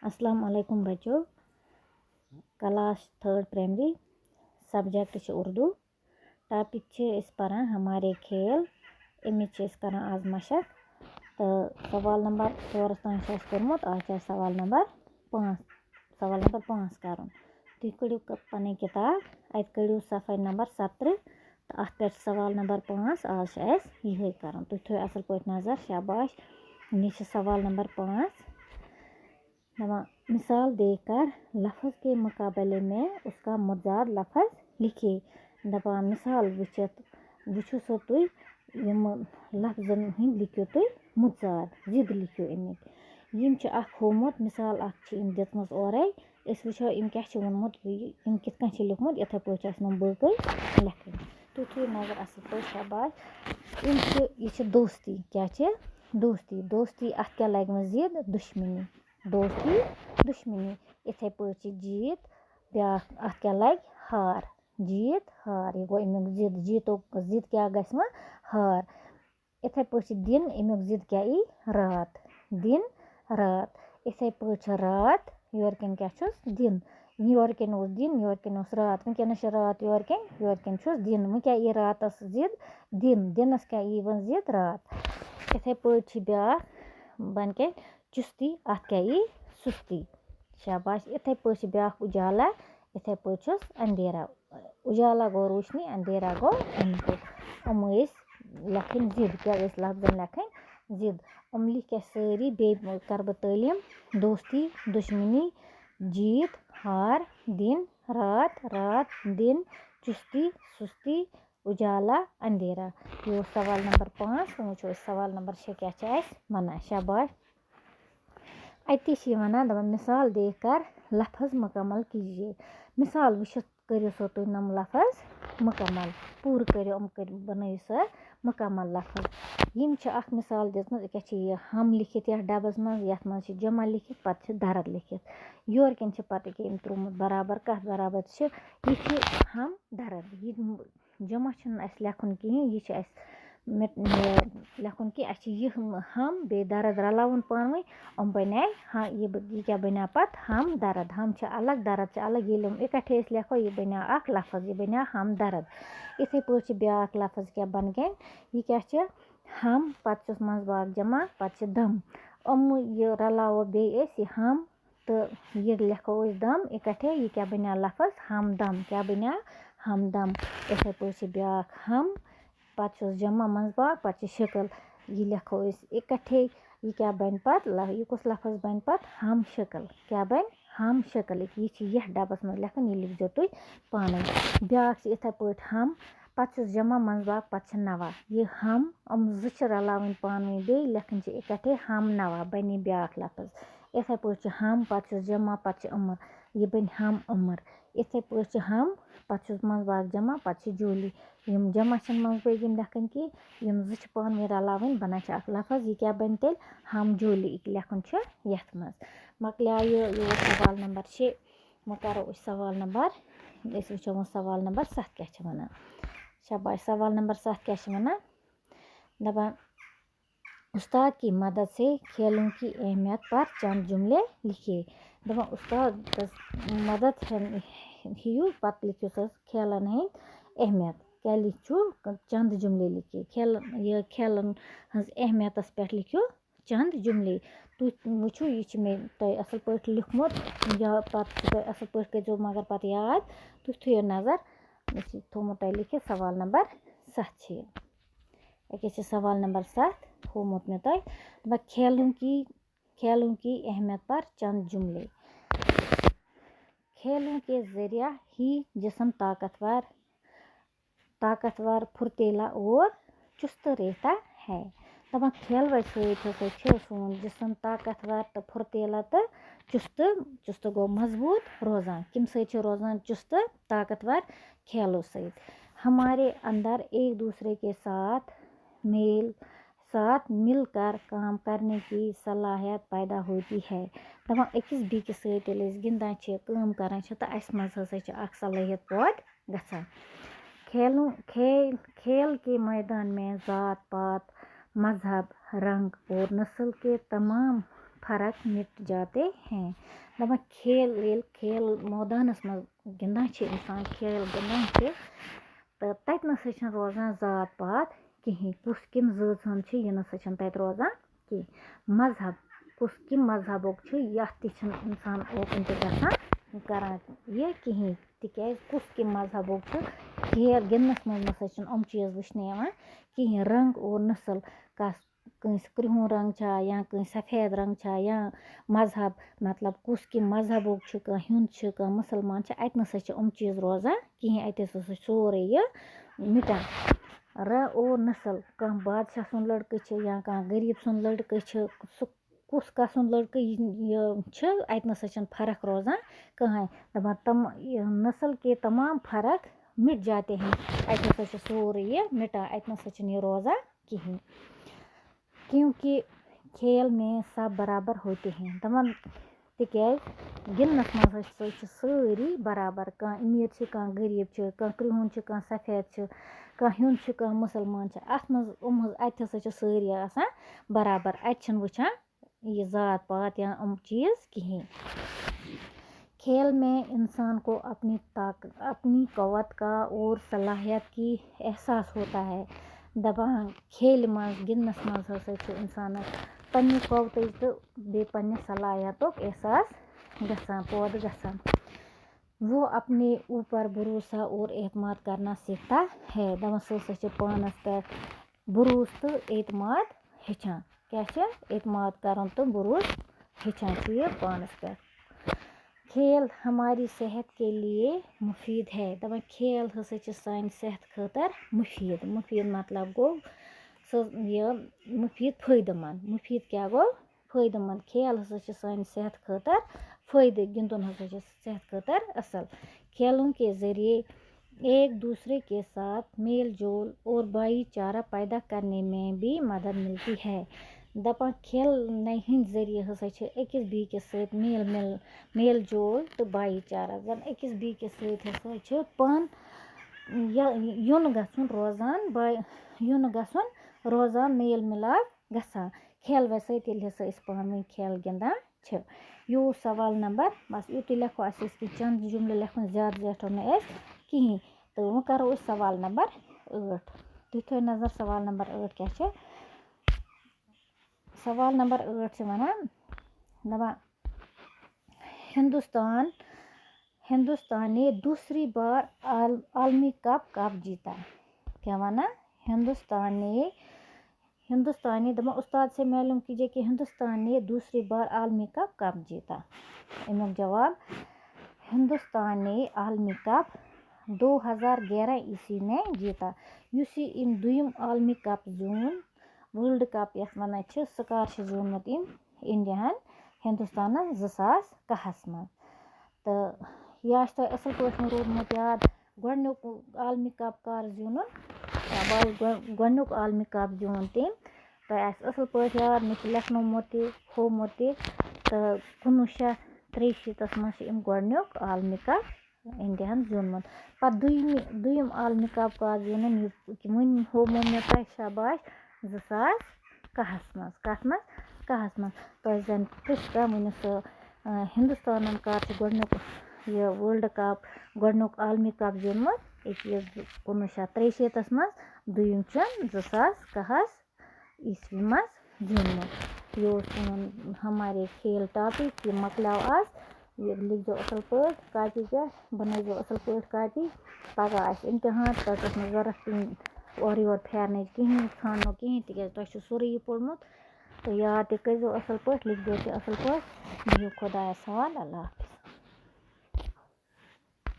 अस्सलाम वालेकुम बच्चों। Class 3 primary subject Urdu topic परान हमारे खेल अमिच करान आज मशक तो सवाल नंबर 4 तान कर्मुत आज सवाल नंबर 5 कर तुम कड़ो पन किताब अत कड़ो सफ़े नंबर 17 तो अत पे सवाल नंबर 5 आज ये कर तुम थो असल पे नज़र शाबाश यह सवाल नंबर 5। मिसाल देकर लफ्ज़ के मुकाबले में उसका मुतज़ाद लफ्ज़ लिखिए। दपा मिसाल वुचित वो सो तुम लफ्ज़न हंद लिखो तुम मुतज़ाद जिद लिखो अमिक होमुत मिसाल दिम ओरे वो इम क्या वोनमुत इम कित लिखमुत इथे पे बे लिखन तुम थो नजर असल पे शाबाश यह दोस्ती क्या दोस्ती दोस्ती अत क्या लग जिद दुश्मनी दोस्ती दुश्मनी इथे पे जीत ब्या अत क्या लग हार जीत हार यह गो अमुक जिद जीतुक जिद क्या गस्म हार इथे पे दिन अमुक जिद क्या ई रात दिन रात इथे पे रात योरकन क्या दिन योरकन दिन योरकन रात वनकन रात योरकन दिन वो क्या ई रातस जिद दिन दिनस क्या ई वन जिद रात इथे पे ब्या बन के चुस्ती अत क्या ई सुस्ती शाबाश इथे पे ब्या उजाला इथे पे अंधेरा उजाला गो रोशनी अंधेरा गो अंधेर लेखन जिद क्या लफ्जन लेखन जिद लिख क्या सारी बे कर बह तालीम दोस्ती दुश्मनी जीत हार दिन रात रात दिन चुस्ती सुस्ती उजाला अंधेरा ये सवाल नंबर 5 वो सवाल नंबर 6 क्या वना शाबाश अति वन मिसाल देकर लफ्ज़ मुकम्मल कीजिए। मिसाल वुचित करो सो तुम नम लफ्ज़ मुकम्मल पूर करो बनो सा मुकम्मल लफ्ज़ यम मिसाल दिजम क्या हम लिखित या डबस मज ये मज जमा लिखित पे दरद लिखित योरकन पे अम त्रुमुत बराबर कत बराबर यह हम दरद जमा लेखुन कहें यह लेखुन कि यह हम बे दरद रलावन पान बना यह क्या बना पत हम दरद हम अलग दरद अलग ये इकट्ठे लेखो यह बना लफ्ज़ यह बना हम दरद इथे पे ब्या लफ्ज़ क्या बन गए यह क्या हम पे मज बाग जमा पे दम यह रलावो बे यह हम तो यह लेखो दम इकट्ठे यह क्या बना लफ्ज़ हम दम क्या बना हम दम इथे पे ब्या हम पे जमा मज बाग पे शक्ल यह लेखो इकट्ठे यह क्या बन पत यह कुछ लफ्ज़ बन पत हम शक्ल क्या बन हम शक्ल यह डबस मज लेखन यह लिख तुम पान ब्या इथे पे हम पे जमा मज बाग पे नवा यह हम जो रलावन पान बे लेखन इकट्ठे हम नवा बने ब्या लफ्ज़ इथे पे हम पे जमा पे उमर यह बन हम उमर इथे पे हम पे मज बाग जमा पे जोली यम जमा मज पे लेखन कि यम जो पान रलावन बना लफ्ज़ यह क्या बन तेल हम जोली लेखन यथ मज मकल ये सवाल नंबर 6 वो करो सवाल नंबर वो सवाल नंबर 7 क्या वन शाबाश सवाल नंबर 7 क्या वन दपान उस्ताद की मदद से खेलों की अहमियत पर चंद जुमले लिखिए। दपान उस्ताद मदद हियो पत लिखो खेलन हंद अहमियत क्या लिखो चंद जुमले लिखिए खेलन हज अहमियत पे लिखो चंद जुमले तुम वो यह मे तुम असल पे लिखमुत या पे असल पे कर मगर पे याद तुम थो नजर थोमुत तुम लिखित सवाल नंबर 7 क्या सवाल नंबर 7 होमुत मे तुम खेलों की अहमियत पर चंद जुमले खेलों के जरिया ही जिस्म ताकतवर फुर्तीला और चुस्त रहता है। दपान खेल सोन जिस्म ताकतवर तो फुर्तीला तो चुस्त गो मजबूत रोजान किम सत रोजान चुस्त ताकतवर खेलों सत हमारे अंदर एक दूसरे के साथ मिलकर काम करने की सलाहियत पैदा होती है। दपान अकिस बेकिस सत गिंदान काम करान तो अस मज सलाहियत पैद गसान खेल के मैदान में जात पात मजहब रंग और नस्ल के तमाम फर्क मिट जाते हैं। दपा खेल मैदानस मज गिंदान इंसान खेल गिंदान तो तत नसा रोजान जात पात कहें कुस कम जत हंद यह नसा तत रोजान कहें। मजहब कुस कम मजहबुक यथ इंसान ओपन गसान करान यह कहें तिक कुस कम मजहबुक खेल गिंदनस मज नसा यम चीज वुचन कहें। रंग और नस्ल कंस क्रिहुन रंग या कंस सफेद रंग या मजहब मतलब कुस कम मजहबुक कह हिंद कह मुसलमान अत नसा चीज रोजान कहें। अत हसा सोरे यह मिटान रंग और नस्ल कह बादशाह सुन लड़के या कह गरीब सुन लड़के कुस कस लड़के अत नसा फर्क रोजान कहें। दपान तम नस्ल के तमाम फर्क मिट जाते हैं अत हसा सोरे यह मिटान अत नसा यह रोजान कहें। क्योंकि खेल में सब बराबर होते हैं दपान तिक गिंदनस मज सारी बराबर कह अमीर कह गरीब कह क्रिहुन कह सफेद कह हिंद कह मुसलमान अत मज अत हसा सारी आसान बराबर अत वुचान यह जात पात या चीज कहें। खेल में इंसान को अपनी ताकत अपनी क़ुव्वत का और सलाहियत की एहसास होता है। दपान खेल मज गिंदनस मज हसा इंसान पन्ने क़ुव्वत तो बे पन्ने सलाहियतुक एहसास गसान पौध गसान। वो अपने ऊपर भरोसा और एतमाद करना सीखता है। दपान सह पानस पे भरोस तो एतमाद हेचान क्या एतमाद कर तो भरोस हेचान पानस पे। खेल हमारी सेहत के लिए मुफीद है दपान खेल हसा सान सेहत खतर मुफीद मतलब गो यह मुफीद फ़ायदेमंद मुफीद क्या गो फ़ायदेमंद खेल हसा सान सेहत खतर फ़ायदे गिंदुन हसा सेहत खतर असल। खेलों के जरिए एक दूसरे के साथ मेल जोल और भाईचारा पैदा करने में भी मदद मिलती है। दपान खेल हिंद जरिए हसा अकिस बीकिस सत मेल जोल तो भाईचारा जन अकिस बीकिस सत हसा पान युन गसन रोजान मेल मिलाप गसान खेल सत हसा पान वन खेल गिंदान। यह सवाल नंबर बस युत लेखो चंद जुमले लेखन ज्यादा जेठो ना कहें तो वो करो सवाल नंबर 8 तुम थो नजर सवाल नंबर 8 क्या सवाल नंबर 8 वनान दपान हिंदुस्तान ने दूसरी बार आलमी कप कब जीता। क्या वना हिंदुस्तान ने दपा उस्ताद से मालूम कीजिए कि हिंदुस्तान ने दूसरी बार आलमी कप कब जीता। अमुक जवाब हिंदुस्तान ने आलमी कप 2011 ईस्वी में जीता। युस इम दुयम आलमी कप जून वर्ल्ड कप यथ वनान सह कर जूनमुत इंडिया हिंदुस्तान 2010 मज तो यह तो असल पे रोदमुत याद गोडनुक आलमी कप कर जून गोडनुक आलमी कप जून तम तो असल पे याद मे लेखनोमुत होमुत तो 1963 मज गोडनुक आलमी कप इंडिया जूनमुत पत दुयम आलमी कप कर जून वन होमो मे तह शाबाश 2010 मज कथ मज 10 मज तो जन पृष्ठ वन सह हिंदुस्तान कर गोडनुक यह वर्ल्ड कप गोडनुक आलमी कप जूनमुत 1963 मज दुयम 2010 ईस्वी मज जूनमुत। यह हमारे खेल टॉपिक ये मकलाव आज ये लिख जो असल पे कापी पे बनो जो असल पे कापी पगह इम्तिहान तक जरूरत और योर फेरन कहें छानो कहें तिक तुम सोरे पोर्मुत तो याद तक असल पे लिख दो असल पे बिहु खुदायस हवाल अल्लाह।